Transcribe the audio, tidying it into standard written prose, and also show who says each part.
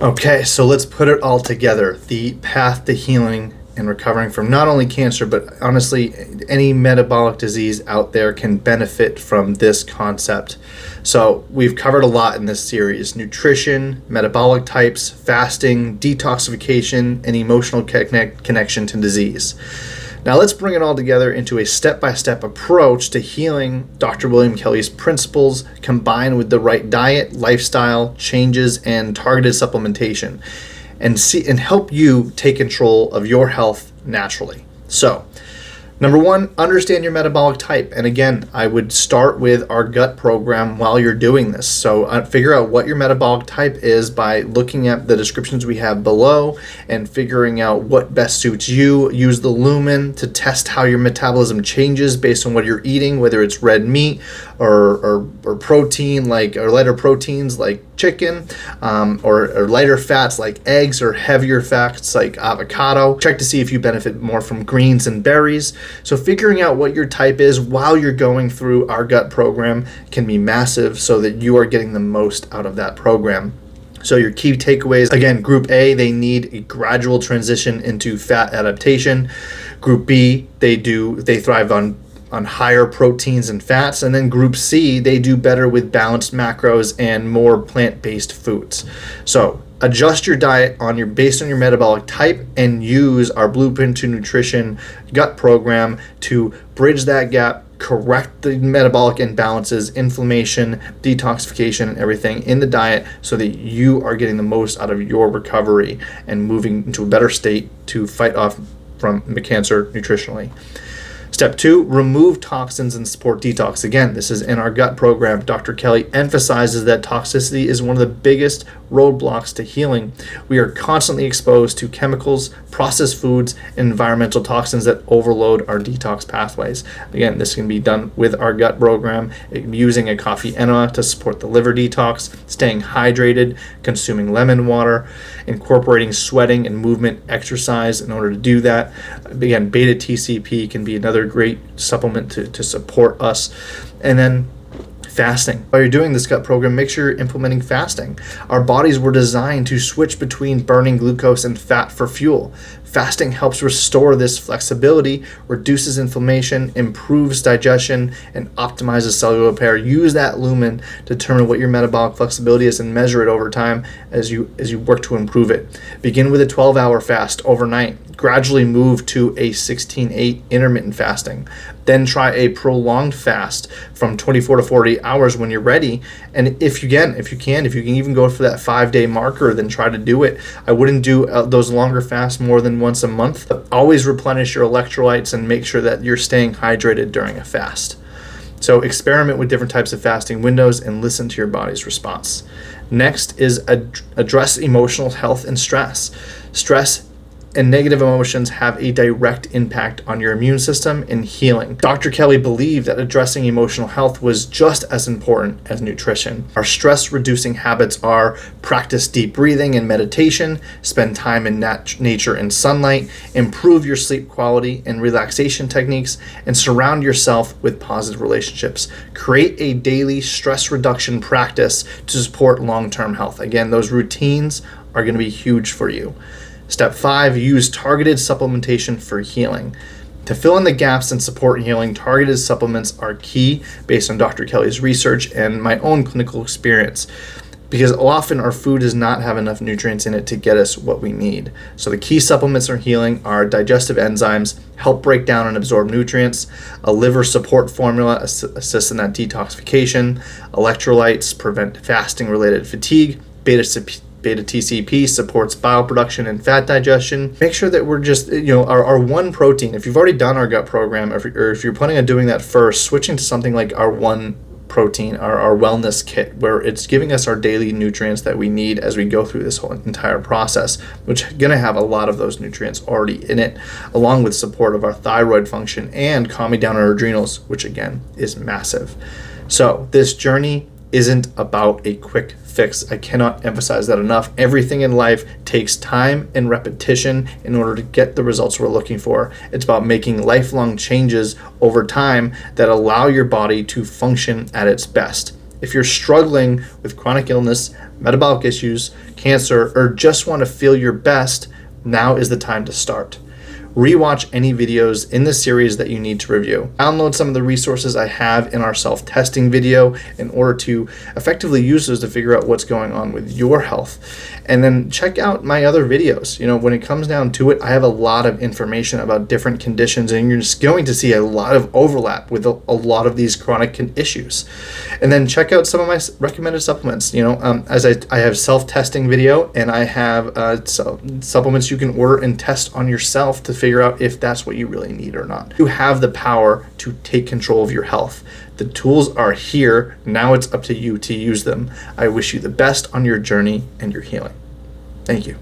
Speaker 1: Okay, so let's put it all together. The path to healing and recovering from not only cancer, but honestly, any metabolic disease out there can benefit from this concept. So, we've covered a lot in this series: nutrition, metabolic types, fasting, detoxification, and emotional connection to disease. Now let's bring it all together into a step-by-step approach to healing Dr. William Kelly's principles, combined with the right diet, lifestyle changes, and targeted supplementation, and help you take control of your health naturally. So, number one, understand your metabolic type. And again, I would start with our gut program while you're doing this. So figure out what your metabolic type is by looking at the descriptions we have below and figuring out what best suits you. Use the lumen to test how your metabolism changes based on what you're eating, whether it's red meat or protein, or lighter proteins like chicken, or lighter fats like eggs, or heavier fats like avocado. Check to see if you benefit more from greens and berries. So figuring out what your type is while you're going through our gut program can be massive, so that you are getting the most out of that program. So your key takeaways: again, Group A, they need a gradual transition into fat adaptation. Group B, they thrive on higher proteins and fats. And then Group C, they do better with balanced macros and more plant-based foods. So adjust your diet based on your metabolic type, and use our Blueprint to Nutrition gut program to bridge that gap, correct the metabolic imbalances, inflammation, detoxification, and everything in the diet, so that you are getting the most out of your recovery and moving into a better state to fight off from the cancer nutritionally. Step 2, remove toxins and support detox. Again, this is in our gut program. Dr. Kelly emphasizes that toxicity is one of the biggest roadblocks to healing. We are constantly exposed to chemicals, processed foods, and environmental toxins that overload our detox pathways. Again, this can be done with our gut program, using a coffee enema to support the liver detox, staying hydrated, consuming lemon water, incorporating sweating and movement exercise in order to do that. Again, beta TCP can be another great supplement to support us. And then fasting. While you're doing this gut program, make sure you're implementing fasting. Our bodies were designed to switch between burning glucose and fat for fuel. Fasting helps restore this flexibility, reduces inflammation, improves digestion, and optimizes cellular repair. Use that lumen to determine what your metabolic flexibility is and measure it over time as you work to improve it. Begin with a 12-hour fast overnight. Gradually move to a 16-8 intermittent fasting. Then try a prolonged fast from 24 to 48 hours when you're ready. And if you can even go for that 5-day marker, then try to do it. I wouldn't do those longer fasts more than once a month. Always replenish your electrolytes and make sure that you're staying hydrated during a fast. So experiment with different types of fasting windows and listen to your body's response. Next is address emotional health and stress. Stress and negative emotions have a direct impact on your immune system and healing. Dr. Kelly believed that addressing emotional health was just as important as nutrition. Our stress-reducing habits are: practice deep breathing and meditation, spend time in nature and sunlight, improve your sleep quality and relaxation techniques, and surround yourself with positive relationships. Create a daily stress reduction practice to support long-term health. Again, those routines are going to be huge for you. Step 5, use targeted supplementation for healing. To fill in the gaps and support healing, targeted supplements are key based on Dr. Kelly's research and my own clinical experience, because often our food does not have enough nutrients in it to get us what we need. So the key supplements for healing are digestive enzymes, help break down and absorb nutrients; a liver support formula assists in that detoxification; electrolytes prevent fasting-related fatigue; Beta TCP supports bile production and fat digestion. Make sure that we're just, our one protein. If you've already done our gut program, or if you're planning on doing that first, switching to something like our one protein, our wellness kit, where it's giving us our daily nutrients that we need as we go through this whole entire process, which is going to have a lot of those nutrients already in it, along with support of our thyroid function and calming down our adrenals, which again is massive. So this journey isn't about a quick fix. I cannot emphasize that enough. Everything in life takes time and repetition in order to get the results we're looking for. It's about making lifelong changes over time that allow your body to function at its best. If you're struggling with chronic illness, metabolic issues, cancer, or just want to feel your best, now is the time to start. Rewatch any videos in the series that you need to review. Download some of the resources I have in our self-testing video in order to effectively use those to figure out what's going on with your health. And then check out my other videos. When it comes down to it, I have a lot of information about different conditions, and you're just going to see a lot of overlap with a lot of these chronic issues. And then check out some of my recommended supplements. As I have self-testing video, and I have supplements you can order and test on yourself to figure out if that's what you really need or not. You have the power to take control of your health. The tools are here. Now it's up to you to use them. I wish you the best on your journey and your healing. Thank you.